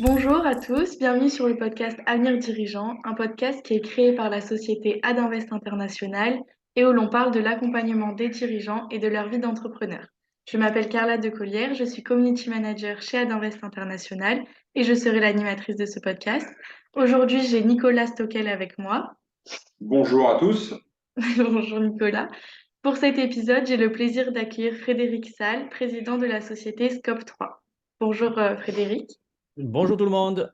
Bonjour à tous, bienvenue sur le podcast Avenir Dirigeant, un podcast qui est créé par la société Adinvest International et où l'on parle de l'accompagnement des dirigeants et de leur vie d'entrepreneur. Je m'appelle Carla Decollière, je suis Community Manager chez Adinvest International et je serai l'animatrice de ce podcast. Aujourd'hui, j'ai Nicolas Stockel avec moi. Bonjour à tous. Bonjour Nicolas. Pour cet épisode, j'ai le plaisir d'accueillir Frédéric Salle, président de la société Scope 3. Bonjour Frédéric. Bonjour tout le monde.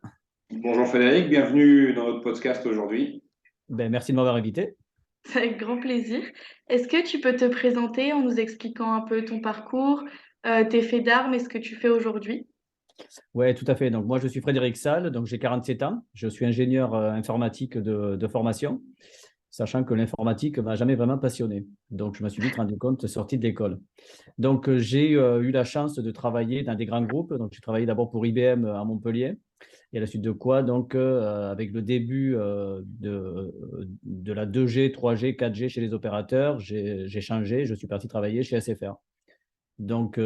Bonjour Frédéric, bienvenue dans notre podcast aujourd'hui. Merci de m'avoir invité. C'est avec grand plaisir. Est-ce que tu peux te présenter en nous expliquant un peu ton parcours, tes faits d'armes et ce que tu fais aujourd'hui? Oui, tout à fait. Donc, moi, je suis Frédéric Salle, donc j'ai 47 ans. Je suis ingénieur informatique de formation, sachant que l'informatique ne m'a jamais vraiment passionné. Donc, je me suis vite rendu compte sorti de l'école. Donc, j'ai eu la chance de travailler dans des grands groupes. Donc, j'ai travaillé d'abord pour IBM à Montpellier. Et à la suite de quoi, donc, avec le début de la 2G, 3G, 4G chez les opérateurs, j'ai changé. Je suis parti travailler chez SFR. Donc,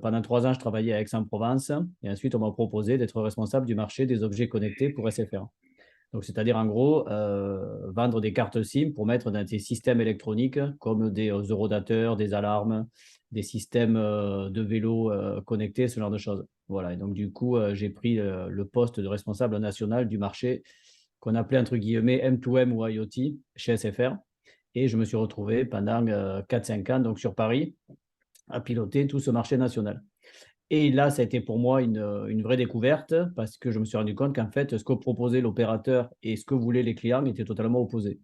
pendant 3 ans, je travaillais à Aix-en-Provence et ensuite, on m'a proposé d'être responsable du marché des objets connectés pour SFR. Donc, c'est-à-dire en gros, vendre des cartes SIM pour mettre dans des systèmes électroniques comme des eurodateurs, des alarmes, des systèmes de vélo connectés, ce genre de choses. Voilà. Et donc, du coup, j'ai pris le poste de responsable national du marché qu'on appelait entre guillemets M2M ou IoT chez SFR. Et je me suis retrouvé pendant 4-5 ans donc, sur Paris à piloter tout ce marché national. Et là, ça a été pour moi une vraie découverte parce que je me suis rendu compte qu'en fait, ce que proposait l'opérateur et ce que voulaient les clients étaient totalement opposés.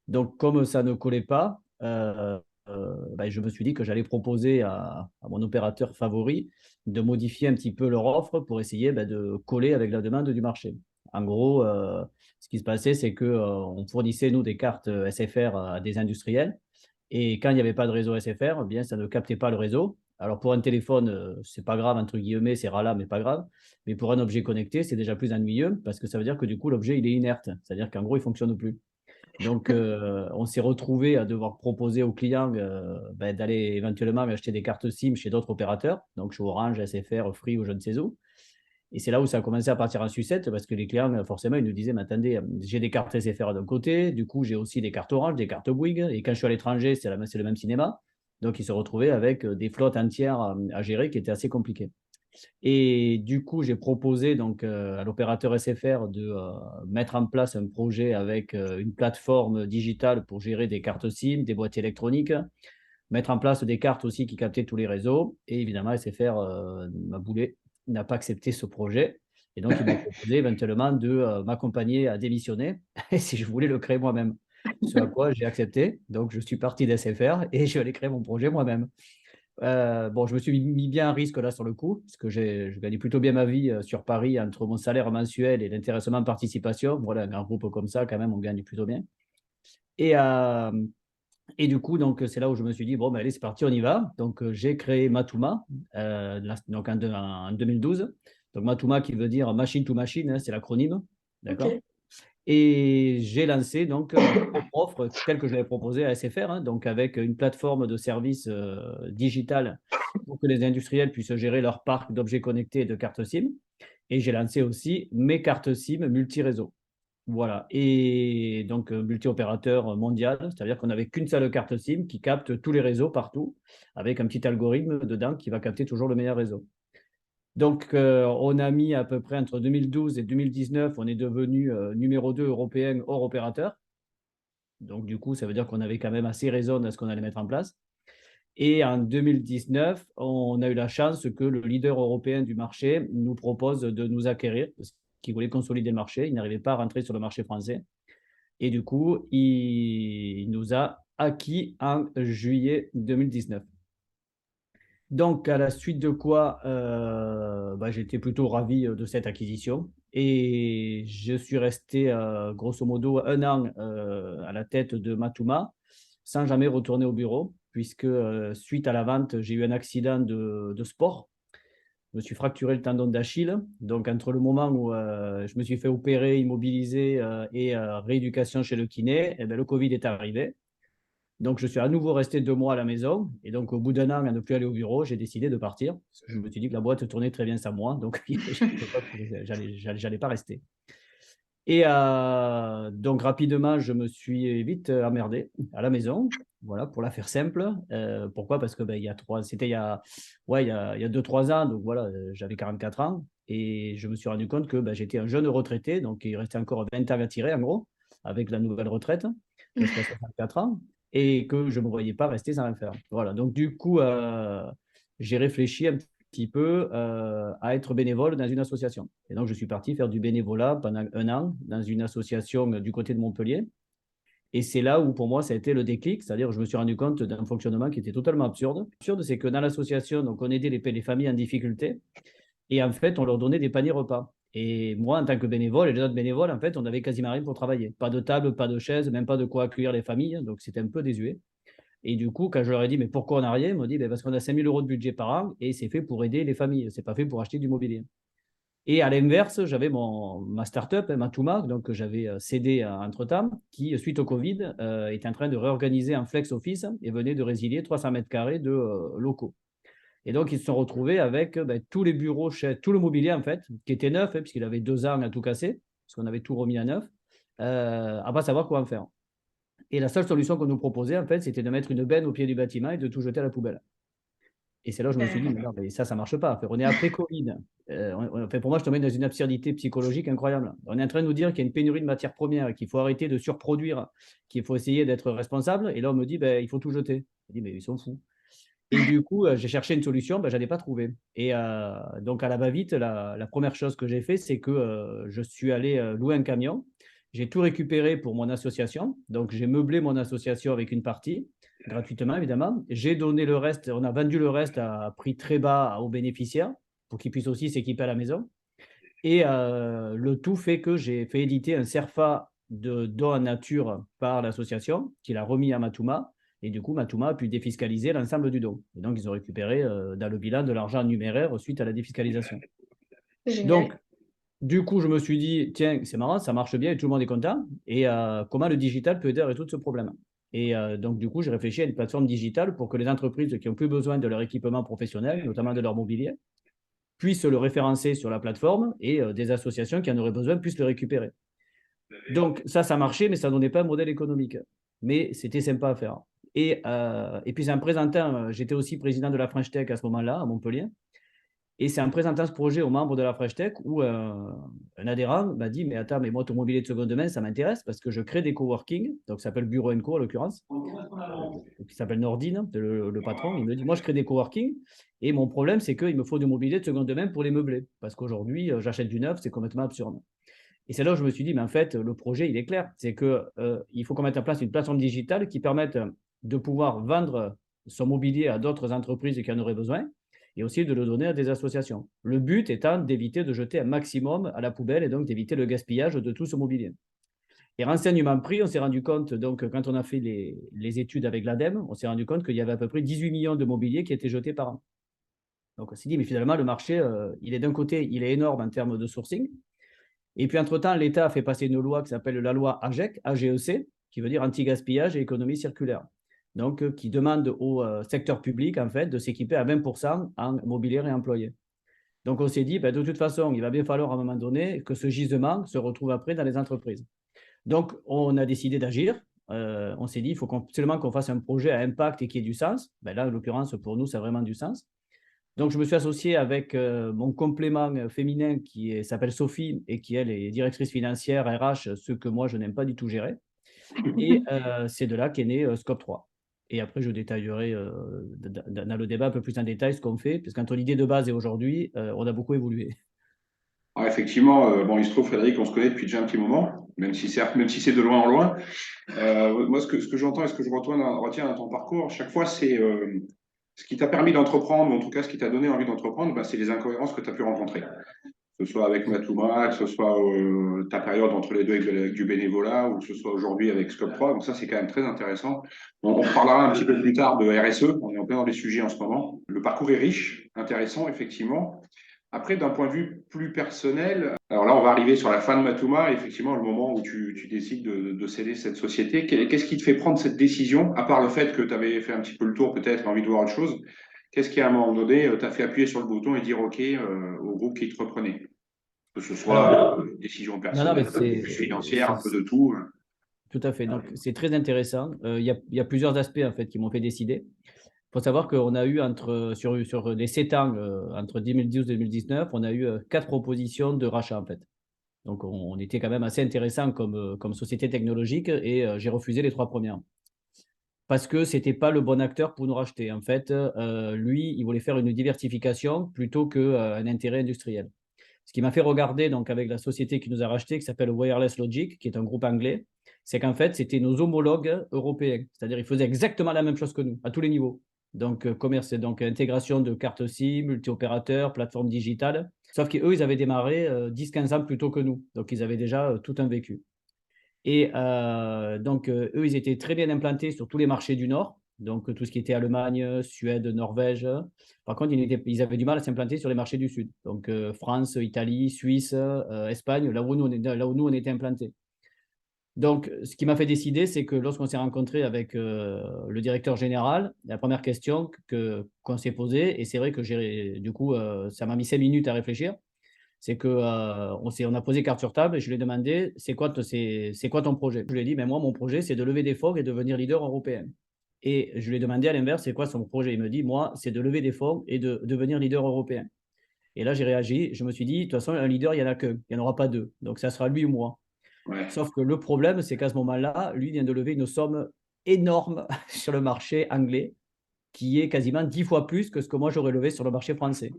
Donc, comme ça ne collait pas, je me suis dit que j'allais proposer à mon opérateur favori de modifier un petit peu leur offre pour essayer de coller avec la demande du marché. En gros, ce qui se passait, c'est qu'on fournissait, nous, des cartes SFR à des industriels. Et quand il n'y avait pas de réseau SFR, eh bien, ça ne captait pas le réseau. Alors, pour un téléphone, c'est pas grave, entre guillemets, c'est rala, mais pas grave. Mais pour un objet connecté, c'est déjà plus ennuyeux parce que ça veut dire que du coup, l'objet, il est inerte. C'est-à-dire qu'en gros, il ne fonctionne plus. Donc, on s'est retrouvé à devoir proposer aux clients d'aller éventuellement acheter des cartes SIM chez d'autres opérateurs, donc chez Orange, SFR, Free ou je ne sais où. Et c'est là où ça a commencé à partir en sucette parce que les clients, forcément, ils nous disaient, mais attendez, j'ai des cartes SFR d'un côté, du coup, j'ai aussi des cartes Orange, des cartes Bouygues, et quand je suis à l'étranger, c'est le même cinéma. Donc, ils se retrouvaient avec des flottes entières à gérer qui étaient assez compliquées. Et du coup, j'ai proposé donc, à l'opérateur SFR de mettre en place un projet avec une plateforme digitale pour gérer des cartes SIM, des boîtiers électroniques, mettre en place des cartes aussi qui captaient tous les réseaux. Et évidemment, SFR m'a boulé, n'a pas accepté ce projet. Et donc, il m'a proposé éventuellement de m'accompagner à démissionner si je voulais le créer moi-même. Ce à quoi j'ai accepté. Donc, je suis parti d'SFR et je vais aller créer mon projet moi-même. Bon, je me suis mis bien à risque là sur le coup, parce que je gagnais plutôt bien ma vie sur Paris entre mon salaire mensuel et l'intéressement de participation. Voilà, un grand groupe comme ça, quand même, on gagne plutôt bien. Et, euh, et du coup, donc, c'est là où je me suis dit, bon, ben, allez, c'est parti, on y va. Donc, j'ai créé Matuma donc en 2012. Donc, Matuma qui veut dire machine to machine, hein, c'est l'acronyme. D'accord. Ok. Et j'ai lancé donc ma propre offre telle que je l'avais proposée à SFR, hein, donc avec une plateforme de services digital pour que les industriels puissent gérer leur parc d'objets connectés et de cartes SIM. Et j'ai lancé aussi mes cartes SIM multi-réseau. Voilà. Et donc multi-opérateur mondial, c'est-à-dire qu'on n'avait qu'une seule carte SIM qui capte tous les réseaux partout, avec un petit algorithme dedans qui va capter toujours le meilleur réseau. Donc, on a mis à peu près entre 2012 et 2019, on est devenu numéro 2 européen hors opérateur. Donc, du coup, ça veut dire qu'on avait quand même assez raison de ce qu'on allait mettre en place. Et en 2019, on a eu la chance que le leader européen du marché nous propose de nous acquérir, parce qu'il voulait consolider le marché. Il n'arrivait pas à rentrer sur le marché français. Et du coup, il nous a acquis en juillet 2019. Donc, à la suite de quoi, j'étais plutôt ravi de cette acquisition. Et je suis resté, grosso modo, 1 an à la tête de Matuma, sans jamais retourner au bureau, puisque suite à la vente, j'ai eu un accident de sport. Je me suis fracturé le tendon d'Achille. Donc, entre le moment où je me suis fait opérer, immobiliser et rééducation chez le kiné, eh ben, le Covid est arrivé. Donc, je suis à nouveau resté 2 mois à la maison. Et donc, au bout d'un an, à ne plus aller au bureau, j'ai décidé de partir. Parce que je me suis dit que la boîte tournait très bien sans moi. Donc, j'allais pas rester. Et donc, rapidement, je me suis vite emmerdé à la maison. Voilà, pour la faire simple. Pourquoi? Parce que c'était il y a 2-3 ans. Donc, voilà, j'avais 44 ans. Et je me suis rendu compte que j'étais un jeune retraité. Donc, il restait encore 20 ans à tirer, en gros, avec la nouvelle retraite jusqu'à 64 ans. Et que je ne me voyais pas rester sans rien faire. Voilà, donc du coup, j'ai réfléchi un petit peu à être bénévole dans une association. Et donc, je suis parti faire du bénévolat pendant 1 an dans une association du côté de Montpellier. Et c'est là où, pour moi, ça a été le déclic, c'est-à-dire que je me suis rendu compte d'un fonctionnement qui était totalement absurde. L'absurde, c'est que dans l'association, donc, on aidait les familles en difficulté et en fait, on leur donnait des paniers repas. Et moi, en tant que bénévole et les autres bénévoles, en fait, on n'avait quasiment rien pour travailler. Pas de table, pas de chaise, même pas de quoi accueillir les familles. Donc, c'était un peu désuet. Et du coup, quand je leur ai dit, mais pourquoi on n'a rien, ils m'ont dit, parce qu'on a 5 000 € de budget par an et c'est fait pour aider les familles. Ce n'est pas fait pour acheter du mobilier. Et à l'inverse, j'avais ma start-up, Matouma, donc que j'avais cédé entre-temps, qui, suite au Covid, était en train de réorganiser un flex office et venait de résilier 300 mètres carrés de locaux. Et donc, ils se sont retrouvés avec tous les bureaux, tout le mobilier, en fait, qui était neuf, puisqu'il avait 2 ans à tout casser, parce qu'on avait tout remis à neuf, à pas savoir quoi en faire. Et la seule solution qu'on nous proposait, en fait, c'était de mettre une benne au pied du bâtiment et de tout jeter à la poubelle. Et c'est là où je me suis dit, mais non, mais ça ne marche pas. Enfin, on est après Covid. Pour moi, je tombe dans une absurdité psychologique incroyable. On est en train de nous dire qu'il y a une pénurie de matières premières, qu'il faut arrêter de surproduire, qu'il faut essayer d'être responsable. Et là, on me dit, il faut tout jeter. Je dis, mais ils sont fous. Et du coup, j'ai cherché une solution, je n'en pas trouvé. Et donc, à la va-vite, la première chose que j'ai fait, c'est que je suis allé louer un camion. J'ai tout récupéré pour mon association. Donc, j'ai meublé mon association avec une partie, gratuitement, évidemment. J'ai donné le reste, on a vendu le reste à prix très bas aux bénéficiaires pour qu'ils puissent aussi s'équiper à la maison. Et le tout fait que j'ai fait éditer un CERFA de dons en nature par l'association, qu'il a remis à Matouma. Et du coup, Matouma a pu défiscaliser l'ensemble du don. Et donc, ils ont récupéré dans le bilan de l'argent numéraire suite à la défiscalisation. Génial. Donc, du coup, je me suis dit, tiens, c'est marrant, ça marche bien et tout le monde est content. Et comment le digital peut aider à résoudre ce problème? Et donc, du coup, j'ai réfléchi à une plateforme digitale pour que les entreprises qui n'ont plus besoin de leur équipement professionnel, notamment de leur mobilier, puissent le référencer sur la plateforme et des associations qui en auraient besoin puissent le récupérer. Donc, ça marchait, mais ça ne donnait pas un modèle économique. Mais c'était sympa à faire. Et puis, en présentant, j'étais aussi président de la French Tech à ce moment-là, à Montpellier. Et c'est en présentant ce projet aux membres de la French Tech où un adhérent m'a dit, mais attends, mais moi, ton mobilier de seconde main, ça m'intéresse parce que je crée des coworking, donc ça s'appelle Bureau & Co en l'occurrence, qui s'appelle Nordine, le patron. Il me dit, moi, je crée des coworking et mon problème, c'est qu'il me faut du mobilier de seconde main pour les meubler parce qu'aujourd'hui, j'achète du neuf, c'est complètement absurde. Et c'est là où je me suis dit, mais en fait, le projet, il est clair. C'est qu'il faut qu'on mette en place une plateforme digitale qui permette de pouvoir vendre son mobilier à d'autres entreprises qui en auraient besoin et aussi de le donner à des associations. Le but étant d'éviter de jeter un maximum à la poubelle et donc d'éviter le gaspillage de tout ce mobilier. Et renseignement pris, on s'est rendu compte, donc quand on a fait les études avec l'ADEME, on s'est rendu compte qu'il y avait à peu près 18 millions de mobilier qui étaient jetés par an. Donc on s'est dit, mais finalement, le marché, il est d'un côté, il est énorme en termes de sourcing. Et puis, entre-temps, l'État a fait passer une loi qui s'appelle la loi AGEC, AGEC, qui veut dire anti-gaspillage et économie circulaire. Donc, qui demande au secteur public, en fait, de s'équiper à 20% en mobilier réemployé. Donc, on s'est dit, de toute façon, il va bien falloir à un moment donné que ce gisement se retrouve après dans les entreprises. Donc, on a décidé d'agir. On s'est dit, il faut absolument qu'on fasse un projet à impact et qui ait du sens. Là, en l'occurrence, pour nous, ça a vraiment du sens. Donc, je me suis associé avec mon complément féminin qui s'appelle Sophie et qui, elle, est directrice financière RH, ce que moi, je n'aime pas du tout gérer. Et c'est de là qu'est né Scope 3. Et après, je détaillerai dans le débat un peu plus en détail ce qu'on fait, parce qu'entre l'idée de base et aujourd'hui, on a beaucoup évolué. Alors effectivement, bon, il se trouve, Frédéric, on se connaît depuis déjà un petit moment, même si c'est de loin en loin. Moi, ce que j'entends et ce que je retiens dans ton parcours, chaque fois, c'est ce qui t'a permis d'entreprendre, ou en tout cas ce qui t'a donné envie d'entreprendre, c'est les incohérences que tu as pu rencontrer. Que ce soit avec Matouma, que ce soit ta période entre les deux avec du bénévolat, ou que ce soit aujourd'hui avec Scope 3. Donc ça, c'est quand même très intéressant. On parlera un petit peu plus tard de RSE. On est en plein dans les sujets en ce moment. Le parcours est riche, intéressant, effectivement. Après, d'un point de vue plus personnel, alors là, on va arriver sur la fin de Matouma, effectivement, le moment où tu décides de céder cette société. Qu'est-ce qui te fait prendre cette décision, à part le fait que tu avais fait un petit peu le tour, peut-être, envie de voir autre chose? Qu'est-ce qui, à un moment donné, t'a fait appuyer sur le bouton et dire OK au groupe qui te reprenait? Que ce Alors, soit décision non, mais personnelle, financière, un peu de tout. tout à fait. Donc, c'est très intéressant. Il y a plusieurs aspects, en fait, qui m'ont fait décider. Il faut savoir qu'on a eu, sur les 7 ans, entre 2012 et 2019, on a eu 4 propositions de rachat, en fait. Donc, on était quand même assez intéressant comme société technologique et j'ai refusé les 3 premières. Parce que ce n'était pas le bon acteur pour nous racheter. En fait, lui, il voulait faire une diversification plutôt qu'un intérêt industriel. Ce qui m'a fait regarder donc, avec la société qui nous a racheté, qui s'appelle Wireless Logic, qui est un groupe anglais, c'est qu'en fait, c'était nos homologues européens. C'est-à-dire qu'ils faisaient exactement la même chose que nous, à tous les niveaux. Donc, commerce, donc intégration de cartes SIM, multi-opérateurs, plateforme digitale. Sauf qu'eux, ils avaient démarré 10-15 ans plus tôt que nous. Donc, ils avaient déjà tout un vécu. Et donc, eux, ils étaient très bien implantés sur tous les marchés du Nord, donc tout ce qui était Allemagne, Suède, Norvège. Par contre, ils avaient du mal à s'implanter sur les marchés du Sud, donc France, Italie, Suisse, Espagne, là où nous, on était implantés. Donc, ce qui m'a fait décider, c'est que lorsqu'on s'est rencontré avec le directeur général, la première question qu'on s'est posée, et c'est vrai que du coup, ça m'a mis 5 minutes à réfléchir, c'est qu'on on a posé carte sur table et je lui ai demandé, c'est quoi ton projet? Je lui ai dit, moi, mon projet, c'est de lever des fonds et de devenir leader européen. Et je lui ai demandé à l'inverse, c'est quoi son projet? Il me dit, moi, c'est de lever des fonds et de devenir leader européen. Et là, j'ai réagi, je me suis dit, de toute façon, un leader, il n'y en a qu'un, il n'y en aura pas deux. Donc, ça sera lui ou moi. Ouais. Sauf que le problème, c'est qu'à ce moment-là, lui vient de lever une somme énorme sur le marché anglais, qui est quasiment 10 fois plus que ce que moi j'aurais levé sur le marché français.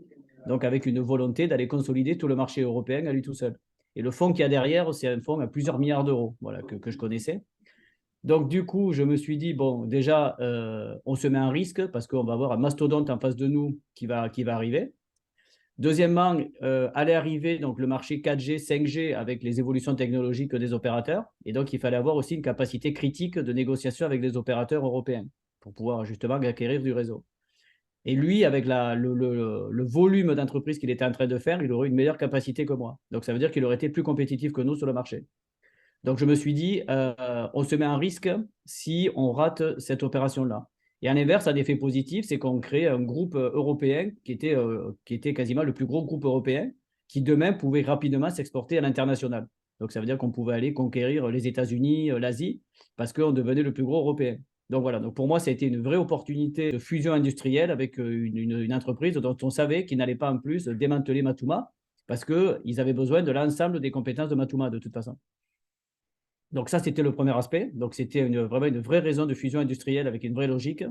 Donc, avec une volonté d'aller consolider tout le marché européen à lui tout seul. Et le fonds qu'il y a derrière, c'est un fonds à plusieurs milliards d'euros, voilà, que je connaissais. Donc, du coup, je me suis dit, bon, déjà, on se met en risque parce qu'on va avoir un mastodonte en face de nous qui va arriver. Deuxièmement, allait arriver donc, le marché 4G, 5G avec les évolutions technologiques des opérateurs. Et donc, il fallait avoir aussi une capacité critique de négociation avec les opérateurs européens pour pouvoir justement acquérir du réseau. Et lui, avec le volume d'entreprise qu'il était en train de faire, il aurait une meilleure capacité que moi. Donc, ça veut dire qu'il aurait été plus compétitif que nous sur le marché. Donc, je me suis dit, on se met en risque si on rate cette opération-là. Et à l'inverse, un effet positif, c'est qu'on crée un groupe européen qui était quasiment le plus gros groupe européen, qui demain pouvait rapidement s'exporter à l'international. Donc, ça veut dire qu'on pouvait aller conquérir les États-Unis, l'Asie, parce qu'on devenait le plus gros européen. Donc voilà, donc pour moi, ça a été une vraie opportunité de fusion industrielle avec une entreprise dont on savait qu'ils n'allaient pas en plus démanteler Matouma, parce qu'ils avaient besoin de l'ensemble des compétences de Matouma de toute façon. Donc ça, c'était le premier aspect. Donc c'était vraiment une vraie raison de fusion industrielle avec une vraie logique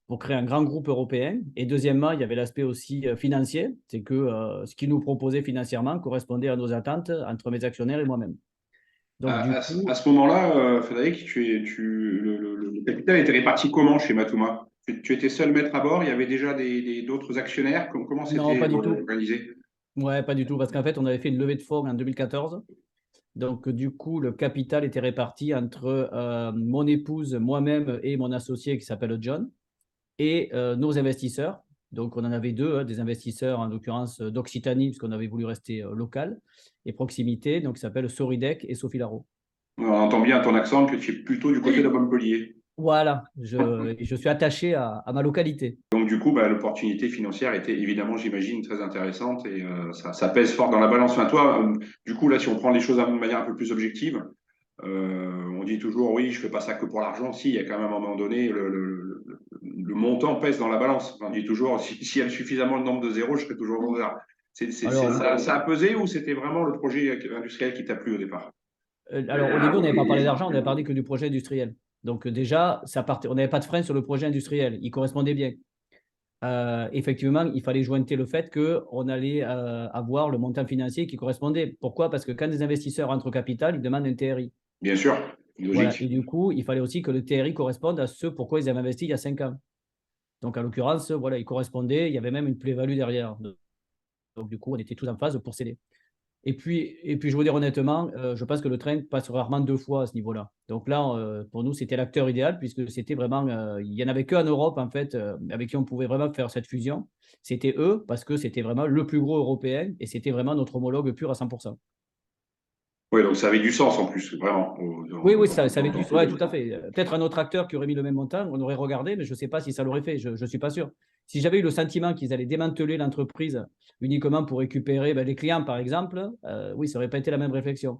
pour créer un grand groupe européen. Et deuxièmement, il y avait l'aspect aussi financier, c'est que ce qu'ils nous proposaient financièrement correspondait à nos attentes entre mes actionnaires et moi-même. Donc du À coup, ce moment-là, Frédéric, le capital était réparti comment chez Matouma? Tu étais seul maître à bord, il y avait déjà d'autres actionnaires. Comment non, c'était pas du tout. organisé? Ouais, pas du tout, parce qu'en fait, on avait fait une levée de fonds en 2014. Donc, du coup, le capital était réparti entre mon épouse, moi-même et mon associé qui s'appelle John, et nos investisseurs. Donc, on en avait deux, des investisseurs, en l'occurrence d'Occitanie, puisqu'on avait voulu rester local, et proximité, donc qui s'appellent Soridec et Sophie Laro. On entend bien ton accent que tu es plutôt du côté de Montpellier. Voilà, je suis attaché à ma localité. Donc, du coup, l'opportunité financière était évidemment, j'imagine, très intéressante et ça pèse fort dans la balance. Enfin, toi, du coup, là, si on prend les choses de manière un peu plus objective, on dit toujours, oui, je ne fais pas ça que pour l'argent. Si, il y a quand même un moment donné, le montant pèse dans la balance. On dit toujours, s'il y a suffisamment le nombre de zéros, je serai toujours vendeur. Alors, Ça a pesé ou c'était vraiment le projet industriel qui t'a plu au départ? alors, au début, on n'avait pas parlé d'argent, on n'avait parlé que du projet industriel. Donc, déjà, on n'avait pas de frein sur le projet industriel. Il correspondait bien. Effectivement, il fallait jointer le fait qu'on allait avoir le montant financier qui correspondait. Pourquoi? Parce que quand des investisseurs entrent au capital, ils demandent un TRI. Bien sûr, Voilà. logique. Et du coup, il fallait aussi que le TRI corresponde à ce pourquoi ils avaient investi il y a 5 ans. Donc, en l'occurrence, voilà, il correspondait, il y avait même une plus-value derrière. Donc, du coup, on était tous en phase pour céder. Et puis, je veux dire honnêtement, je pense que le train passe rarement deux fois à ce niveau-là. Donc là, pour nous, c'était l'acteur idéal puisque c'était vraiment, il n'y en avait qu'en Europe en fait, avec qui on pouvait vraiment faire cette fusion. C'était eux parce que c'était vraiment le plus gros européen et c'était vraiment notre homologue pur à 100%. Oui, donc ça avait du sens en plus, vraiment. Oui, oui, ça avait Dans du. ce Ouais, deal, tout à quoi. fait. Peut-être un autre acteur qui aurait mis le même montant, on aurait regardé, mais je ne sais pas si ça l'aurait fait. Je ne suis pas sûr. Si j'avais eu le sentiment qu'ils allaient démanteler l'entreprise uniquement pour récupérer les clients, par exemple, oui, ça n'aurait pas été la même réflexion.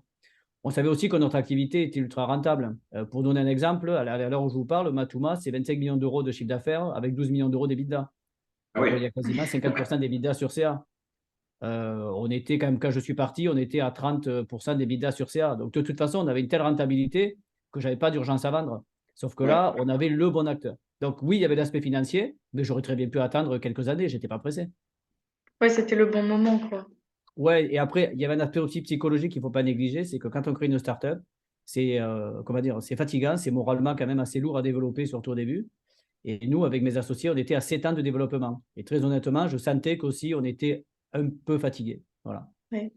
On savait aussi que notre activité était ultra rentable. Pour donner un exemple, à l'heure où je vous parle, Matouma, c'est 25 millions d'euros de chiffre d'affaires avec 12 millions d'euros d'EBITDA. Ah Donc, oui. il y a quasiment 50% d'EBITDA sur CA. On était quand même, quand je suis parti, on était à 30% d'EBITDA sur CA. Donc, de toute façon, on avait une telle rentabilité que je n'avais pas d'urgence à vendre. Sauf que Ouais. là, on avait le bon acteur. Donc, oui, il y avait l'aspect financier, mais j'aurais très bien pu attendre quelques années. Je n'étais pas pressé. Ouais, c'était le bon moment, quoi. Ouais, et après, il y avait un aspect aussi psychologique qu'il ne faut pas négliger, c'est que quand on crée une startup, c'est comment dire, c'est fatigant, c'est moralement quand même assez lourd à développer, surtout au début. Et nous, avec mes associés, on était à 7 ans de développement. Et très honnêtement, je sentais qu'aussi on était un peu fatigué. Voilà. Ouais.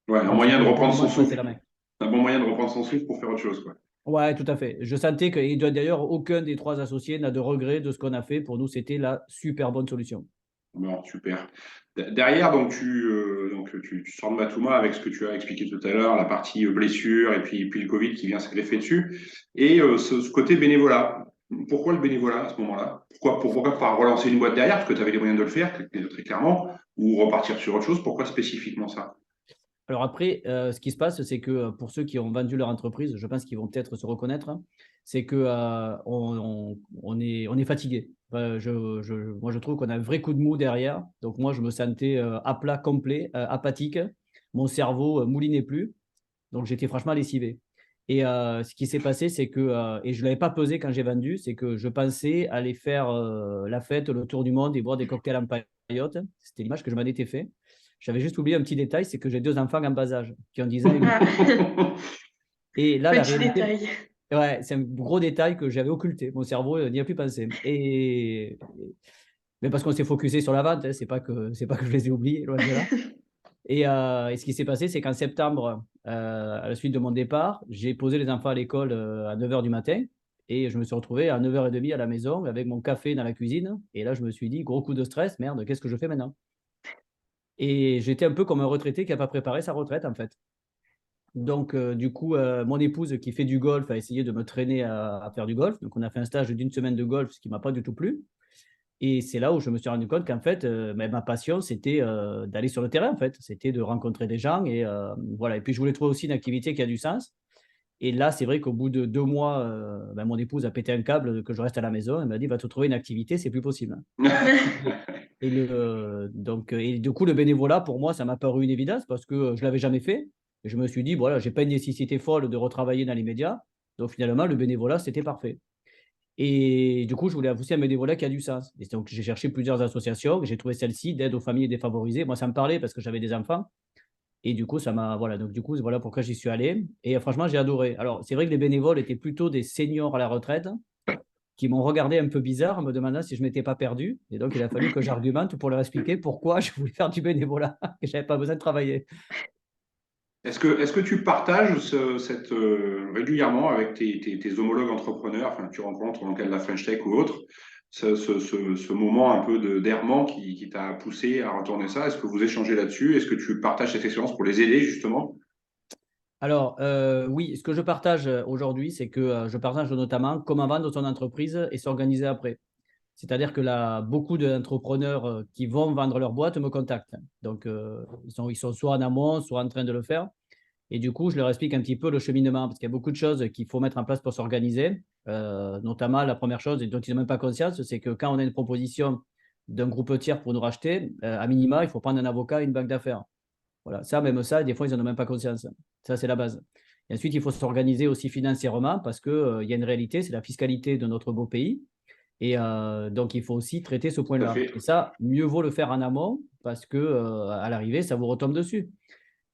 Ouais, un Donc, moyen c'était de le bon reprendre moment son de passer souffle. la main. Un bon moyen de reprendre son souffle pour faire autre chose, quoi. Ouais, tout à fait. Je sentais que, et d'ailleurs, aucun des trois associés n'a de regret de ce qu'on a fait. Pour nous, c'était la super bonne solution. Bon, super. Derrière, donc tu sors de Matouma avec ce que tu as expliqué tout à l'heure, la partie blessure et puis le Covid qui vient se greffer dessus. Et ce côté bénévolat. Pourquoi le bénévolat à ce moment-là? Pourquoi pas relancer une boîte derrière, parce que tu avais les moyens de le faire, très clairement, ou repartir sur autre chose? Pourquoi spécifiquement ça? Alors après, ce qui se passe, c'est que pour ceux qui ont vendu leur entreprise, je pense qu'ils vont peut-être se reconnaître, hein, c'est que on est fatigué. Moi, je trouve qu'on a un vrai coup de mou derrière. Donc moi, je me sentais à plat complet, apathique. Mon cerveau moulinait plus. Donc j'étais franchement lessivé. Et ce qui s'est passé, c'est que, et je ne l'avais pas pesé quand j'ai vendu, c'est que je pensais aller faire la fête, le tour du monde et boire des cocktails en paillote. C'était l'image que je m'en étais fait. J'avais juste oublié un petit détail, c'est que j'ai deux enfants en bas âge qui ont 10 ans et 8 Ah, ans. Et là, la petit réalité, détail. ouais, c'est un gros détail que j'avais occulté. Mon cerveau n'y a plus pensé. Mais parce qu'on s'est focusé sur la vente, hein, c'est pas que je les ai oubliés, loin de là. Et ce qui s'est passé, c'est qu'en septembre, à la suite de mon départ, j'ai posé les enfants à l'école à 9 h du matin et je me suis retrouvé à 9 h 30 à la maison avec mon café dans la cuisine. Et là, je me suis dit, gros coup de stress, merde, qu'est-ce que je fais maintenant? Et j'étais un peu comme un retraité qui n'a pas préparé sa retraite, en fait. Donc, du coup, mon épouse qui fait du golf a essayé de me traîner à faire du golf. Donc, on a fait un stage d'une semaine de golf, ce qui ne m'a pas du tout plu. Et c'est là où je me suis rendu compte qu'en fait, ma passion, c'était d'aller sur le terrain, en fait. C'était de rencontrer des gens. Et voilà. Et puis, je voulais trouver aussi une activité qui a du sens. Et là, c'est vrai qu'au bout de 2 mois, mon épouse a pété un câble que je reste à la maison. Elle m'a dit, va te trouver une activité, c'est plus possible. Et du coup, le bénévolat, pour moi, ça m'a paru une évidence parce que je ne l'avais jamais fait. Et je me suis dit, voilà, je n'ai pas une nécessité folle de retravailler dans les médias. Donc, finalement, le bénévolat, c'était parfait. Et du coup, je voulais aussi un bénévolat qui a du sens. Et donc, j'ai cherché plusieurs associations. J'ai trouvé celle-ci d'aide aux familles défavorisées. Moi, ça me parlait parce que j'avais des enfants. Et du coup, ça m'a. Voilà. Donc, du coup, voilà pourquoi j'y suis allé. Et franchement, j'ai adoré. Alors, c'est vrai que les bénévoles étaient plutôt des seniors à la retraite qui m'ont regardé un peu bizarre en me demandant si je ne m'étais pas perdu. Et donc, il a fallu que j'argumente pour leur expliquer pourquoi je voulais faire du bénévolat, que je n'avais pas besoin de travailler. Est-ce que tu partages régulièrement avec tes homologues entrepreneurs, enfin, que tu rencontres dans le cadre de la French Tech ou autre, ce moment un peu d'errement qui t'a poussé à retourner ça? Est-ce que vous échangez là-dessus? Est-ce que tu partages cette expérience pour les aider justement? Alors, oui, ce que je partage aujourd'hui, c'est que je partage notamment comment vendre son entreprise et s'organiser après. C'est-à-dire que là, beaucoup d'entrepreneurs qui vont vendre leur boîte me contactent. Donc, ils sont soit en amont, soit en train de le faire. Et du coup, je leur explique un petit peu le cheminement, parce qu'il y a beaucoup de choses qu'il faut mettre en place pour s'organiser. Notamment, la première chose, et dont ils n'ont même pas conscience, c'est que quand on a une proposition d'un groupe tiers pour nous racheter, à minima, il faut prendre un avocat et une banque d'affaires. Voilà, ça, même ça, des fois, ils n'en ont même pas conscience. Ça, c'est la base. Et ensuite, il faut s'organiser aussi financièrement parce qu'il y a une réalité, c'est la fiscalité de notre beau pays. Et donc, il faut aussi traiter ce Tout à point-là. fait. Et ça, mieux vaut le faire en amont parce que à l'arrivée, ça vous retombe dessus.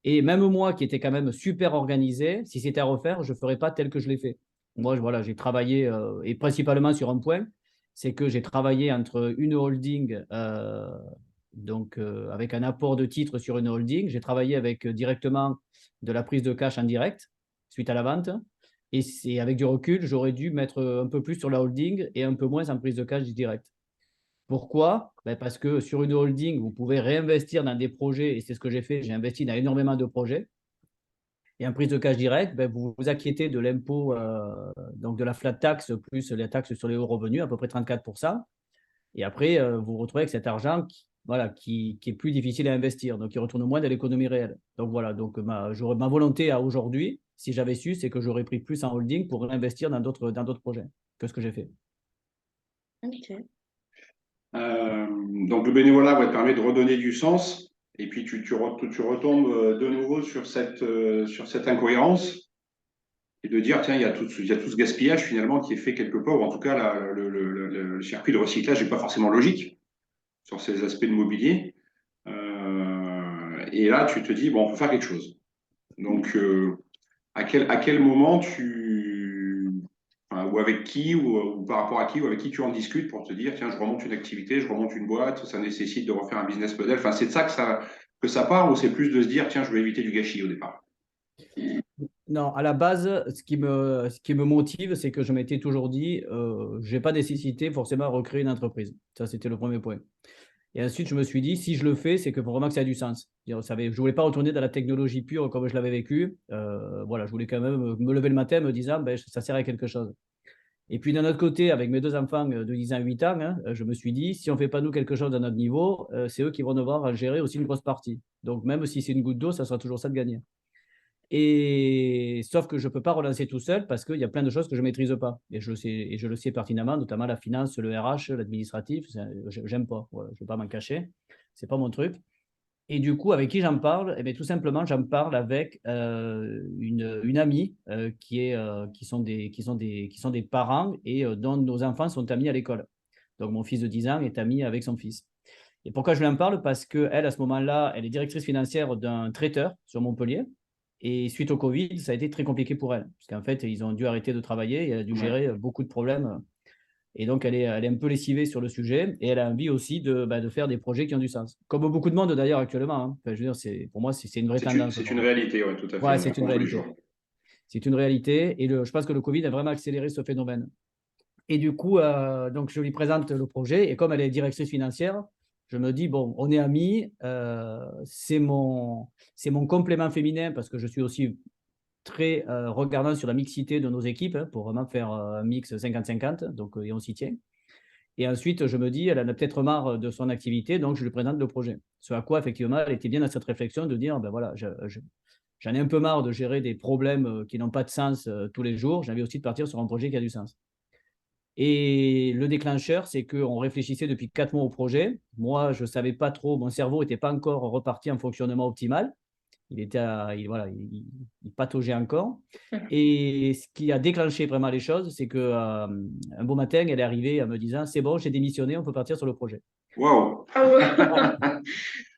Et même moi, qui étais quand même super organisé, si c'était à refaire, je ne ferais pas tel que je l'ai fait. Moi, voilà, j'ai travaillé, et principalement sur un point, c'est que j'ai travaillé entre une holding donc avec un apport de titres sur une holding. J'ai travaillé avec directement de la prise de cash en direct suite à la vente. Et c'est avec du recul, j'aurais dû mettre un peu plus sur la holding et un peu moins en prise de cash direct. Pourquoi? Ben parce que sur une holding, vous pouvez réinvestir dans des projets, et c'est ce que j'ai fait. J'ai investi dans énormément de projets. Et en prise de cash direct, ben vous vous acquittez de l'impôt, donc de la flat tax plus la taxe sur les hauts revenus, à peu près 34%. Et après, vous vous retrouvez avec cet argent qui est plus difficile à investir, donc qui retourne moins de l'économie réelle. Donc voilà, donc ma volonté à aujourd'hui, si j'avais su, c'est que j'aurais pris plus en holding pour réinvestir dans d'autres projets que ce que j'ai fait. Ok. Donc le bénévolat te permet de redonner du sens et puis tu retombes de nouveau sur cette incohérence et de dire tiens, il y a tout ce gaspillage finalement qui est fait quelque part, ou en tout cas le circuit de recyclage n'est pas forcément logique sur ces aspects de mobilier. Et là, tu te dis, bon, on peut faire quelque chose. Donc, à quel moment enfin, ou avec qui, ou par rapport à qui, ou avec qui tu en discutes pour te dire, tiens, je remonte une activité, je remonte une boîte, ça nécessite de refaire un business model. Enfin, c'est de ça que ça part, ou c'est plus de se dire, tiens, je vais éviter du gâchis au départ. Non, à la base, ce qui me motive, c'est que je m'étais toujours dit, je n'ai pas nécessité forcément à recréer une entreprise. Ça, c'était le premier point. Et ensuite, je me suis dit, si je le fais, c'est que vraiment que ça a du sens. Je ne voulais pas retourner dans la technologie pure comme je l'avais vécu. Voilà, je voulais quand même me lever le matin me disant, ben, ça sert à quelque chose. Et puis d'un autre côté, avec mes deux enfants de 10 ans et 8 ans, hein, je me suis dit, si on ne fait pas nous quelque chose à notre niveau, c'est eux qui vont devoir gérer aussi une grosse partie. Donc même si c'est une goutte d'eau, ça sera toujours ça de gagner. Et sauf que je ne peux pas relancer tout seul parce qu'il y a plein de choses que je ne maîtrise pas. Et je le sais pertinemment, notamment la finance, le RH, l'administratif. J'aime pas. Voilà, je ne vais pas m'en cacher. Ce n'est pas mon truc. Et du coup, avec qui j'en parle? Eh bien, tout simplement, j'en parle avec une amie qui sont des parents et dont nos enfants sont amis à l'école. Donc, mon fils de 10 ans est ami avec son fils. Et pourquoi je lui en parle? Parce qu'elle, à ce moment-là, elle est directrice financière d'un traiteur sur Montpellier. Et suite au Covid, ça a été très compliqué pour elle. Parce qu'en fait, ils ont dû arrêter de travailler et elle a dû gérer beaucoup de problèmes. Et donc, elle est un peu lessivée sur le sujet et elle a envie aussi de faire des projets qui ont du sens. Comme beaucoup de monde d'ailleurs actuellement. Hein. Enfin, je veux dire, pour moi, c'est une vraie tendance. C'est une réalité, oui, tout à fait. Ouais, c'est une réalité. C'est une réalité. Et je pense que le Covid a vraiment accéléré ce phénomène. Et du coup, donc je lui présente le projet. Et comme elle est directrice financière, je me dis, bon, on est amis. C'est mon complément féminin parce que je suis aussi très regardant sur la mixité de nos équipes pour vraiment faire un mix 50-50. Donc, et on s'y tient. Et ensuite, je me dis, elle en a peut-être marre de son activité, donc je lui présente le projet. Ce à quoi, effectivement, elle était bien dans cette réflexion de dire, ben voilà, j'en ai un peu marre de gérer des problèmes qui n'ont pas de sens tous les jours. J'ai envie aussi de partir sur un projet qui a du sens. Et le déclencheur, c'est qu'on réfléchissait depuis 4 mois au projet. Moi, je ne savais pas trop, mon cerveau n'était pas encore reparti en fonctionnement optimal. Il pataugeait encore. Et ce qui a déclenché vraiment les choses, c'est qu'un beau matin, elle est arrivée en me disant, c'est bon, j'ai démissionné, on peut partir sur le projet. Waouh! Ah ouais.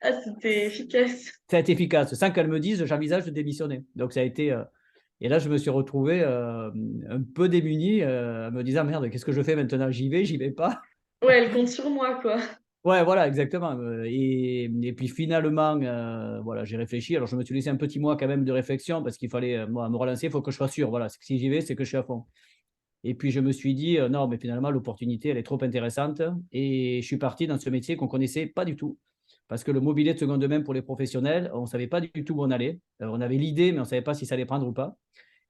Ah, c'était efficace. Ça a été efficace, sans qu'elle me dise, j'envisage de démissionner. Donc ça a été... Et là, je me suis retrouvé un peu démuni en me disant, merde, qu'est-ce que je fais maintenant? J'y vais pas. Ouais, elle compte sur moi, quoi. Ouais, voilà, exactement. Et puis finalement, voilà, j'ai réfléchi. Alors, je me suis laissé un petit mois quand même de réflexion parce qu'il fallait moi, me relancer. Il faut que je sois sûr. Voilà, si j'y vais, c'est que je suis à fond. Et puis, je me suis dit, non, mais finalement, l'opportunité, elle est trop intéressante. Et je suis parti dans ce métier qu'on ne connaissait pas du tout. Parce que le mobilier de seconde main pour les professionnels, on ne savait pas du tout où on allait. On avait l'idée, mais on ne savait pas si ça allait prendre ou pas.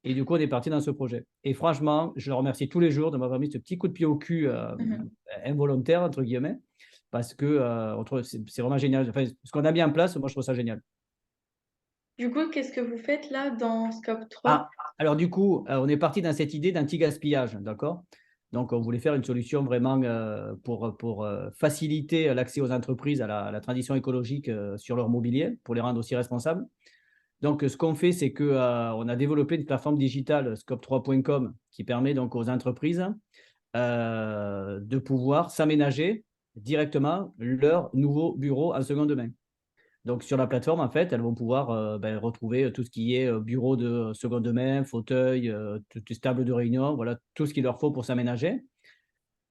Et du coup, on est parti dans ce projet. Et franchement, je le remercie tous les jours de m'avoir mis ce petit coup de pied au cul involontaire, entre guillemets, parce que c'est vraiment génial. Enfin, ce qu'on a mis en place, moi, je trouve ça génial. Du coup, qu'est-ce que vous faites là dans Scope 3? Ah, alors du coup, on est parti dans cette idée d'anti-gaspillage, d'accord? Donc, on voulait faire une solution vraiment pour faciliter l'accès aux entreprises à la transition écologique sur leur mobilier, pour les rendre aussi responsables. Donc, ce qu'on fait, c'est qu'on a développé une plateforme digitale, scope3.com, qui permet donc aux entreprises de pouvoir s'aménager directement leur nouveau bureau en seconde main. Donc, sur la plateforme, en fait, elles vont pouvoir retrouver tout ce qui est bureau de seconde main, fauteuil, toutes les tables de réunion, voilà, tout ce qu'il leur faut pour s'aménager.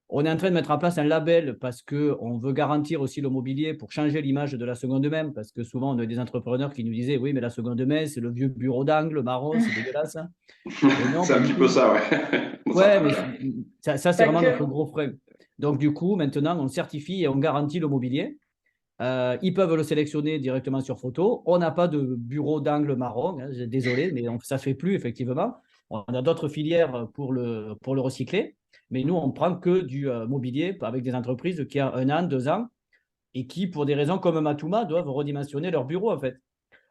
On est en train de mettre en place un label parce qu'on veut garantir aussi le mobilier pour changer l'image de la seconde main. Parce que souvent, on a des entrepreneurs qui nous disaient, oui, mais la seconde main, c'est le vieux bureau d'angle marron, c'est dégueulasse, hein. Et non, C'est pas un du petit peu tout. ça, ouais. Dans Ouais, certains mais cas. ça c'est Pas vraiment notre que. gros frein. Donc, du coup, maintenant, on certifie et on garantit le mobilier. Ils peuvent le sélectionner directement sur photo. On n'a pas de bureau d'angle marron, hein, désolé, mais ça ne se fait plus, effectivement. On a d'autres filières pour le recycler. Mais nous, on ne prend que du mobilier avec des entreprises qui ont 1 an, 2 ans et qui, pour des raisons comme Matouma, doivent redimensionner leur bureau, en fait.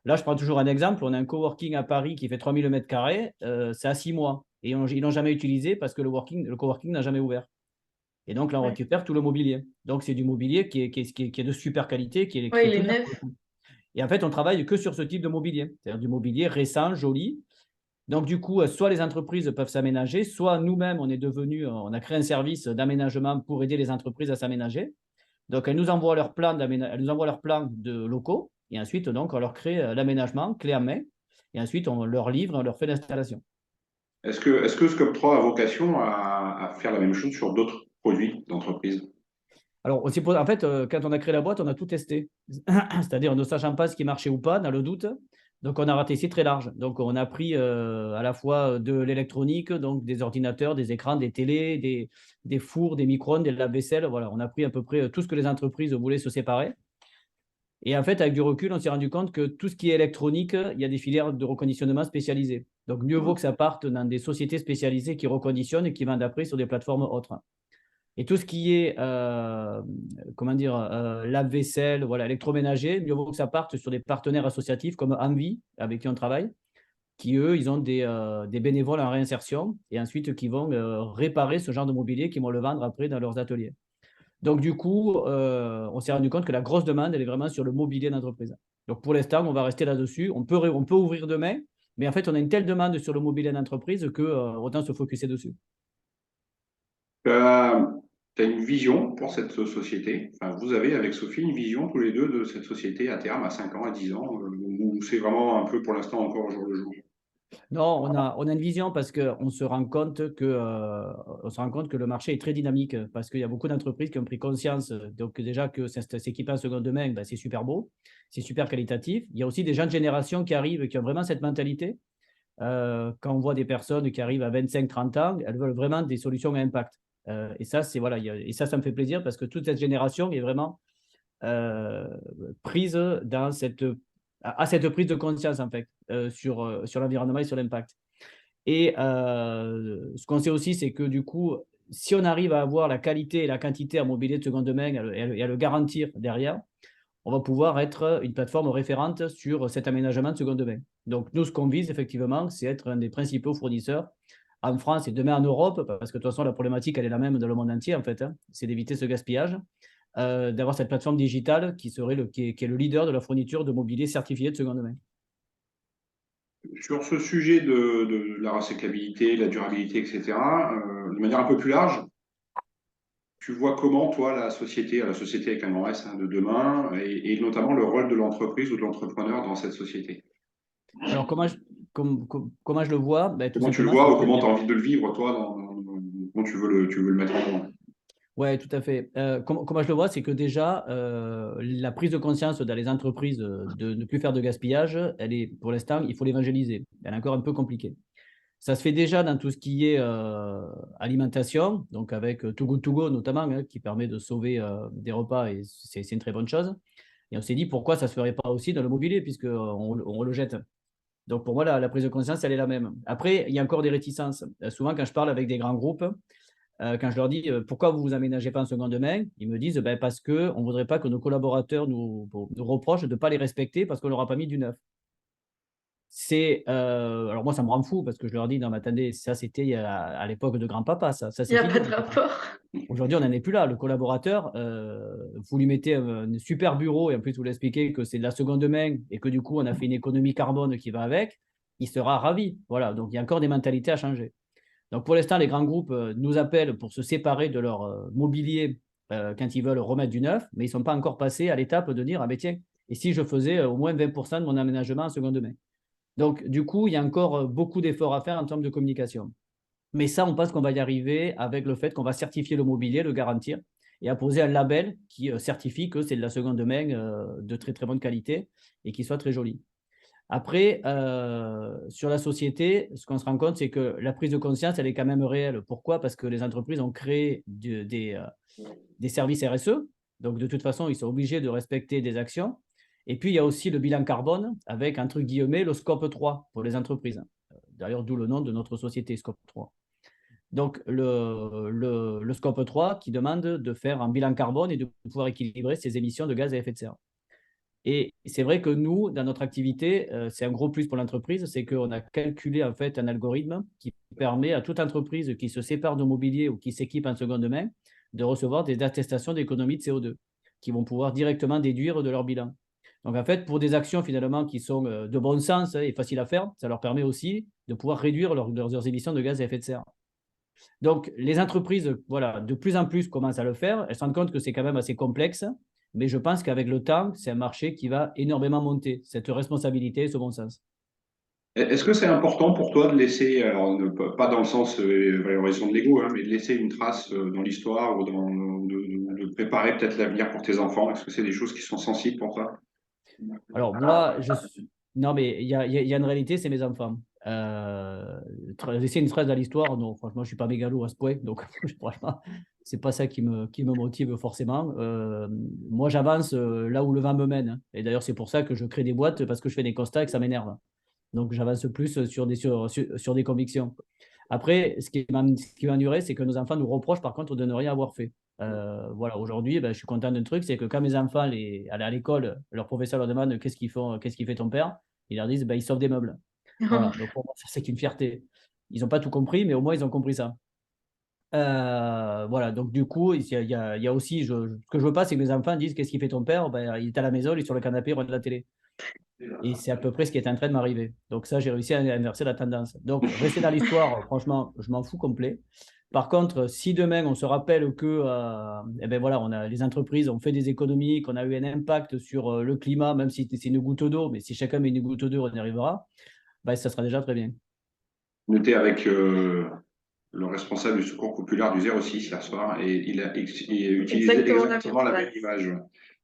Là, je prends toujours un exemple. On a un coworking à Paris qui fait 3000 mètres carrés. C'est à 6 mois. Et ils ne l'ont jamais utilisé parce que le coworking n'a jamais ouvert. Et donc là, on Ouais. récupère tout le mobilier. Donc, c'est du mobilier qui est de super qualité, qui Ouais, est il est tout neuf pour le neuf. coup. Et en fait, on travaille que sur ce type de mobilier, c'est-à-dire du mobilier récent, joli. Donc, du coup, soit les entreprises peuvent s'aménager, soit nous-mêmes, on a créé un service d'aménagement pour aider les entreprises à s'aménager. Donc, elles nous envoient elles nous envoient leur plan de locaux. Et ensuite, donc, on leur crée l'aménagement clé en main. Et ensuite, on leur livre, on leur fait l'installation. Est-ce que Scope 3 a vocation à faire la même chose sur d'autres produits d'entreprise? Alors, en fait, quand on a créé la boîte, on a tout testé. C'est-à-dire, ne sachant pas ce qui marchait ou pas, dans le doute. Donc, on a raté ici très large. Donc, on a pris à la fois de l'électronique, donc des ordinateurs, des écrans, des télés, des fours, des micro-ondes, des lave-vaisselle. Voilà, on a pris à peu près tout ce que les entreprises voulaient se séparer. Et en fait, avec du recul, on s'est rendu compte que tout ce qui est électronique, il y a des filières de reconditionnement spécialisées. Donc, mieux vaut que ça parte dans des sociétés spécialisées qui reconditionnent et qui vendent après sur des plateformes autres. Et tout ce qui est, comment dire, lave-vaisselle, voilà, électroménager, mieux vaut que ça parte sur des partenaires associatifs comme Envie, avec qui on travaille, qui, eux, ils ont des bénévoles en réinsertion et ensuite qui vont réparer ce genre de mobilier, qui vont le vendre après dans leurs ateliers. Donc, du coup, on s'est rendu compte que la grosse demande, elle est vraiment sur le mobilier d'entreprise. Donc, pour l'instant, on va rester là-dessus. On peut ouvrir demain, mais en fait, on a une telle demande sur le mobilier d'entreprise que autant se focuser dessus. Tu as une vision pour cette société. Enfin, vous avez avec Sophie une vision tous les deux de cette société à terme, à 5 ans, à 10 ans, ou c'est vraiment un peu pour l'instant encore au jour le jour? Non, on a une vision parce qu'on se rend compte que le marché est très dynamique parce qu'il y a beaucoup d'entreprises qui ont pris conscience donc déjà que s'équiper en seconde main, ben, c'est super beau, c'est super qualitatif. Il y a aussi des jeunes générations qui arrivent qui ont vraiment cette mentalité. Quand on voit des personnes qui arrivent à 25-30 ans, elles veulent vraiment des solutions à impact. Et ça, voilà, et ça me fait plaisir parce que toute cette génération est vraiment euh, prise à cette prise de conscience en fait sur l'environnement et sur l'impact. Et ce qu'on sait aussi, c'est que du coup, si on arrive à avoir la qualité et la quantité en mobilier de seconde main et à le garantir derrière, on va pouvoir être une plateforme référente sur cet aménagement de seconde main. Donc, nous, ce qu'on vise effectivement, c'est être un des principaux fournisseurs en France et demain en Europe, parce que de toute façon, la problématique, elle est la même dans le monde entier, en fait, hein, c'est d'éviter ce gaspillage, d'avoir cette plateforme digitale qui est le leader de la fourniture de mobilier certifié de seconde main. Sur ce sujet de la recyclabilité, de la durabilité, etc., de manière un peu plus large, tu vois comment, toi, la société avec un grand S hein, de demain, et notamment le rôle de l'entreprise ou de l'entrepreneur dans cette société? Alors, comment je le vois? Ben, tout Comment tu le simplement, c'est vois de ou se comment dire. tu as envie de le vivre, toi, comment tu veux le mettre en avant? Oui, tout à fait. Comment je le vois, c'est que déjà, la prise de conscience dans les entreprises de ne plus faire de gaspillage, elle est, pour l'instant, il faut l'évangéliser. Elle est encore un peu compliquée. Ça se fait déjà dans tout ce qui est alimentation, donc avec Too Good To Go notamment, hein, qui permet de sauver des repas et c'est une très bonne chose. Et on s'est dit pourquoi ça ne se ferait pas aussi dans le mobilier, puisqu'on le jette. Donc pour moi, la prise de conscience, elle est la même. Après, il y a encore des réticences. Souvent, quand je parle avec des grands groupes, quand je leur dis pourquoi vous ne vous aménagez pas en seconde main, ils me disent ben, parce qu'on ne voudrait pas que nos collaborateurs nous reprochent de ne pas les respecter parce qu'on ne leur a pas mis du neuf. Alors moi, ça me rend fou parce que je leur dis, non, mais attendez, ça c'était à l'époque de grand-papa, ça Il n'y c'est a pas fini de maintenant. rapport. Aujourd'hui, on n'en est plus là. Le collaborateur, vous lui mettez un super bureau et en plus vous l'expliquez que c'est de la seconde main et que du coup, on a fait une économie carbone qui va avec, il sera ravi. Voilà, donc il y a encore des mentalités à changer. Donc pour l'instant, les grands groupes nous appellent pour se séparer de leur mobilier quand ils veulent remettre du neuf, mais ils ne sont pas encore passés à l'étape de dire, ah ben tiens, et si je faisais au moins 20% de mon aménagement en seconde main. Donc, du coup, il y a encore beaucoup d'efforts à faire en termes de communication. Mais ça, on pense qu'on va y arriver avec le fait qu'on va certifier le mobilier, le garantir, et à poser un label qui certifie que c'est de la seconde main de très très bonne qualité et qui soit très joli. Après, sur la société, ce qu'on se rend compte, c'est que la prise de conscience, elle est quand même réelle. Pourquoi? Parce que les entreprises ont créé des services RSE. Donc, de toute façon, ils sont obligés de respecter des actions. Et puis, il y a aussi le bilan carbone avec, entre guillemets, le scope 3 pour les entreprises. D'ailleurs, d'où le nom de notre société, scope 3. Donc, le scope 3 qui demande de faire un bilan carbone et de pouvoir équilibrer ses émissions de gaz à effet de serre. Et c'est vrai que nous, dans notre activité, c'est un gros plus pour l'entreprise, c'est qu'on a calculé en fait un algorithme qui permet à toute entreprise qui se sépare de mobilier ou qui s'équipe en seconde main de recevoir des attestations d'économie de CO2 qui vont pouvoir directement déduire de leur bilan. Donc en fait, pour des actions finalement qui sont de bon sens et faciles à faire, ça leur permet aussi de pouvoir réduire leurs émissions de gaz à effet de serre. Donc, les entreprises, voilà, de plus en plus commencent à le faire. Elles se rendent compte que c'est quand même assez complexe, mais je pense qu'avec le temps, c'est un marché qui va énormément monter, cette responsabilité, ce bon sens. Est-ce que c'est important pour toi de laisser, alors pas dans le sens valorisation de l'ego, hein, mais de laisser une trace dans l'histoire ou de préparer peut-être l'avenir pour tes enfants? Est-ce que c'est des choses qui sont sensibles pour toi? Alors, moi, non, mais il y a une réalité, c'est mes enfants. Laisser une trace dans l'histoire, non, franchement, je ne suis pas mégalo à ce point, donc franchement, ce n'est pas ça qui me motive forcément. Moi, j'avance là où le vent me mène, hein. Et d'ailleurs, c'est pour ça que je crée des boîtes, parce que je fais des constats et que ça m'énerve. Donc, j'avance plus sur des convictions. Après, ce qui m'ennuierait, c'est que nos enfants nous reprochent par contre de ne rien avoir fait. Voilà, aujourd'hui, ben, je suis content d'un truc, c'est que quand mes enfants allaient à l'école, leur professeur leur demande qu'est-ce qu'il fait ton père, ils leur disent ben, il sauve des meubles. Voilà, donc pour moi, ça, c'est une fierté. Ils n'ont pas tout compris, mais au moins, ils ont compris ça. Voilà, donc du coup, il y a aussi, ce que je veux pas, c'est que mes enfants disent qu'est-ce qu'il fait ton père, ben, il est à la maison, il est sur le canapé, il regarde la télé. Et c'est à peu près ce qui est en train de m'arriver. Donc ça, j'ai réussi à inverser la tendance. Donc rester dans l'histoire, franchement, je m'en fous complet. Par contre, si demain on se rappelle que eh ben voilà, les entreprises ont fait des économies, qu'on a eu un impact sur le climat, même si c'est une goutte d'eau, mais si chacun met une goutte d'eau, on y arrivera, ben, ça sera déjà très bien. Noté avec le responsable du secours populaire du 06 hier soir et il utilisait Exactement la exactement même la même phrase. image.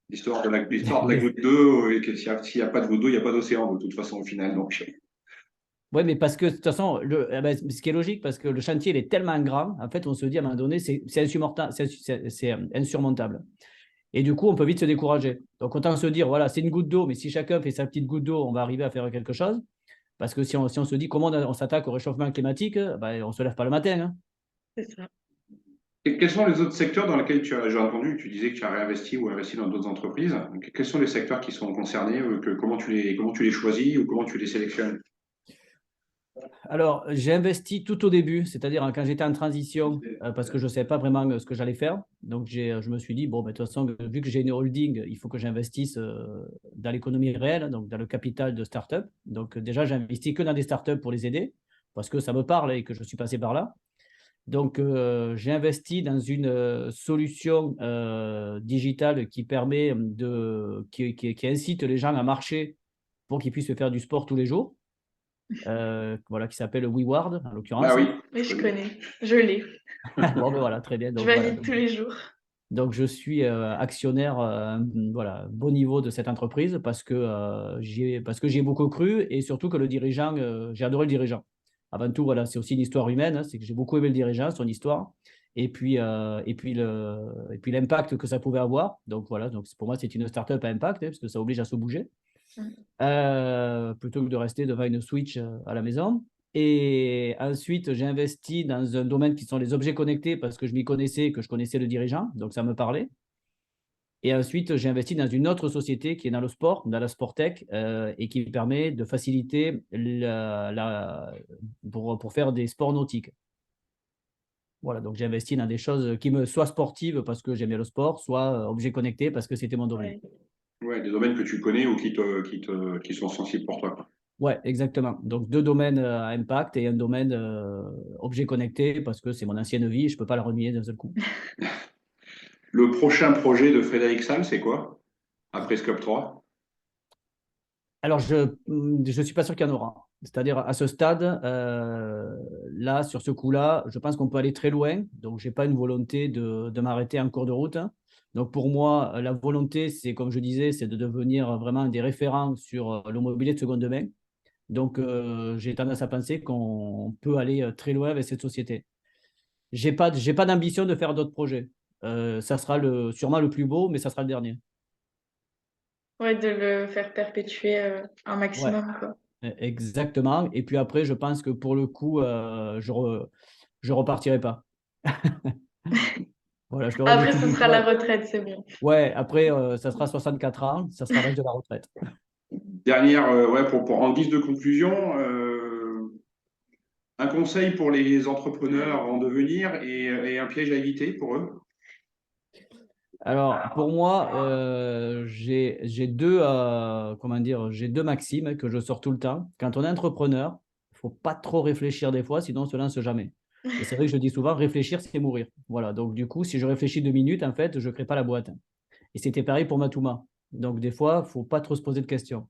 L'histoire de la goutte d'eau, et que s'il n'y a pas de goutte d'eau, il n'y a pas d'océan de toute façon au final. Donc, Oui, mais parce que de toute façon, eh ben, ce qui est logique, parce que le chantier il est tellement grand, en fait, on se dit à un moment donné, c'est insurmontable. Et du coup, on peut vite se décourager. Donc, autant se dire, voilà, c'est une goutte d'eau, mais si chacun fait sa petite goutte d'eau, on va arriver à faire quelque chose. Parce que si on se dit comment on s'attaque au réchauffement climatique, ben, on ne se lève pas le matin, hein. C'est ça. et quels sont les autres secteurs dans lesquels j'ai entendu, tu disais que tu as réinvesti ou investi dans d'autres entreprises. Donc, quels sont les secteurs qui sont concernés, comment tu les choisis ou comment tu les sélectionnes? Alors, j'ai investi tout au début, c'est-à-dire quand j'étais en transition, parce que je ne savais pas vraiment ce que j'allais faire. Donc, je me suis dit, bon, ben, de toute façon, vu que j'ai une holding, il faut que j'investisse dans l'économie réelle, donc dans le capital de start-up. Donc, déjà, j'ai investi que dans des start-up pour les aider, parce que ça me parle et que je suis passé par là. Donc, j'ai investi dans une solution digitale qui permet qui incite les gens à marcher pour qu'ils puissent faire du sport tous les jours. Voilà, qui s'appelle WeWard, en Ah l'occurrence. oui, Oui, je je connais. connais. Je l'ai. Bon, ben voilà, très bien. Je Donc, voilà. valide tous les jours. Donc, je suis actionnaire, voilà, bon niveau de cette entreprise parce que j'y ai beaucoup cru et surtout que le dirigeant, j'ai adoré le dirigeant. Avant tout, voilà, c'est aussi une histoire humaine, hein, c'est que j'ai beaucoup aimé le dirigeant, son histoire, et puis l'impact que ça pouvait avoir. Donc, voilà, donc pour moi, c'est une start-up à impact, hein, parce que ça oblige à se bouger. Mm. Plutôt que de rester devant une Switch à la maison. Et ensuite, j'ai investi dans un domaine qui sont les objets connectés parce que je m'y connaissais, que je connaissais le dirigeant, donc ça me parlait. Et ensuite, j'ai investi dans une autre société qui est dans le sport, dans la Sportech, et qui permet de faciliter pour faire des sports nautiques. Voilà, donc j'ai investi dans des choses qui me soient sportives parce que j'aimais le sport, soit objets connectés parce que c'était mon domaine. Ouais. Ouais, des domaines que tu connais ou qui sont sensibles pour toi, quoi. Ouais, exactement. Donc, deux domaines à impact et un domaine objet connecté parce que c'est mon ancienne vie, je ne peux pas la renier d'un seul coup. Le prochain projet de Frédéric Sall, c'est quoi? Après Scope 3? Alors, je ne suis pas sûr qu'il y en aura. C'est-à-dire, à ce stade, là, sur ce coup-là, je pense qu'on peut aller très loin. Donc, je n'ai pas une volonté de m'arrêter en cours de route. Donc, pour moi, la volonté, c'est, comme je disais, c'est de devenir vraiment des référents sur le mobilier de seconde main. Donc, j'ai tendance à penser qu'on peut aller très loin avec cette société. J'ai pas d'ambition de faire d'autres projets. Ça sera sûrement le plus beau, mais ça sera le dernier. Ouais, de le faire perpétuer un Ouais, maximum, quoi. exactement. Et puis après, je pense que pour le coup, je repartirai pas. Voilà, je l'aurais Après, vécu ce une sera la fois. retraite, c'est bon. Ouais, après, ça sera 64 ans, ça sera l'âge de la retraite. Dernière, ouais, en guise de conclusion, un conseil pour les entrepreneurs en devenir et un piège à éviter pour eux. Alors, pour moi, j'ai deux, comment dire, j'ai deux maximes que je sors tout le temps. Quand on est entrepreneur, il ne faut pas trop réfléchir des fois, sinon on ne se lance jamais. Et c'est vrai que je dis souvent, réfléchir, c'est mourir. Voilà, donc du coup, si je réfléchis 2 minutes, en fait, je ne crée pas la boîte. Et c'était pareil pour Matouma. Donc, des fois, il ne faut pas trop se poser de questions.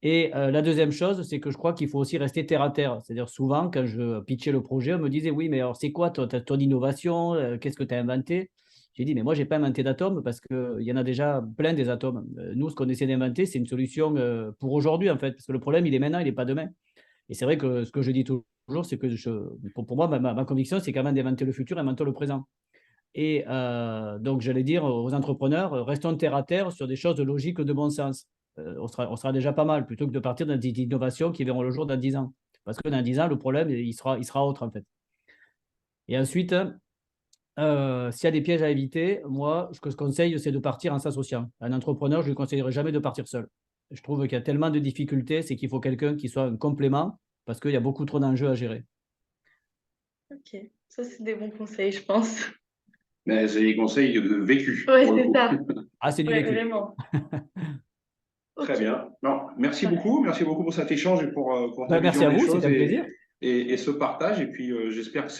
Et la deuxième chose, c'est que je crois qu'il faut aussi rester terre à terre. C'est-à-dire souvent, quand je pitchais le projet, on me disait, oui, mais alors c'est quoi ton innovation? Qu'est-ce que tu as inventé? J'ai dit, mais moi, je n'ai pas inventé d'atomes parce qu'il y en a déjà plein des atomes. Nous, ce qu'on essaie d'inventer, c'est une solution pour aujourd'hui, en fait, parce que le problème, il est maintenant, il n'est pas demain. Et c'est vrai que ce que je dis toujours, c'est que pour moi, ma conviction, c'est qu'avant d'inventer le futur, inventons le présent. Et donc, j'allais dire aux entrepreneurs, restons terre à terre sur des choses de logique, de bon sens. On sera déjà pas mal, plutôt que de partir dans des innovations qui verront le jour dans 10 ans. Parce que dans 10 ans, le problème, il sera autre, en fait. Et ensuite, s'il y a des pièges à éviter, moi, ce que je conseille, c'est de partir en s'associant. Un entrepreneur, je ne lui conseillerais jamais de partir seul. Je trouve qu'il y a tellement de difficultés, c'est qu'il faut quelqu'un qui soit un complément, parce qu'il y a beaucoup trop d'enjeux à gérer. Ok, ça, c'est des bons conseils, je pense. Mais c'est des conseils de vécu, Ouais, pour le c'est coup. ça. Ah, c'est du Ouais, vécu. vraiment. Très Ok. bien. Non, merci beaucoup pour cet échange et pour ta Ben, vision merci à des vous, choses c'était un plaisir. et ce partage. Et puis, j'espère que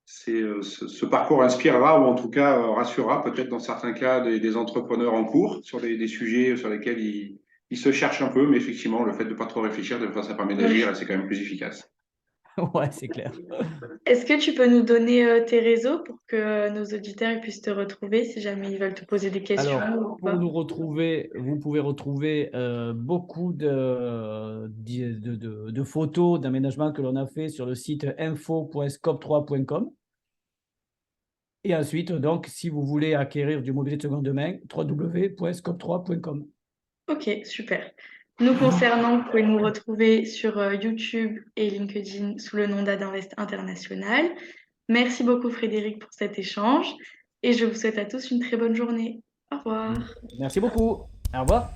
ce parcours inspirera ou en tout cas rassurera peut-être dans certains cas des entrepreneurs en cours sur des sujets sur lesquels ils se cherchent un peu. Mais effectivement, le fait de ne pas trop réfléchir, des fois, ça permet d'agir et Ouais. c'est quand même plus efficace. Ouais, c'est clair. Est-ce que tu peux nous donner tes réseaux pour que nos auditeurs ils puissent te retrouver si jamais ils veulent te poser des questions Alors, ou pour quoi? nous retrouver, vous pouvez retrouver beaucoup de photos d'aménagement que l'on a fait sur le site info.scope3.com. Et ensuite, donc, si vous voulez acquérir du mobilier de seconde main, www.scope3.com. Ok, super. Nous concernant, vous pouvez nous retrouver sur YouTube et LinkedIn sous le nom d'Adinvest International. Merci beaucoup Frédéric pour cet échange et je vous souhaite à tous une très bonne journée. Au revoir. Merci beaucoup. Au revoir.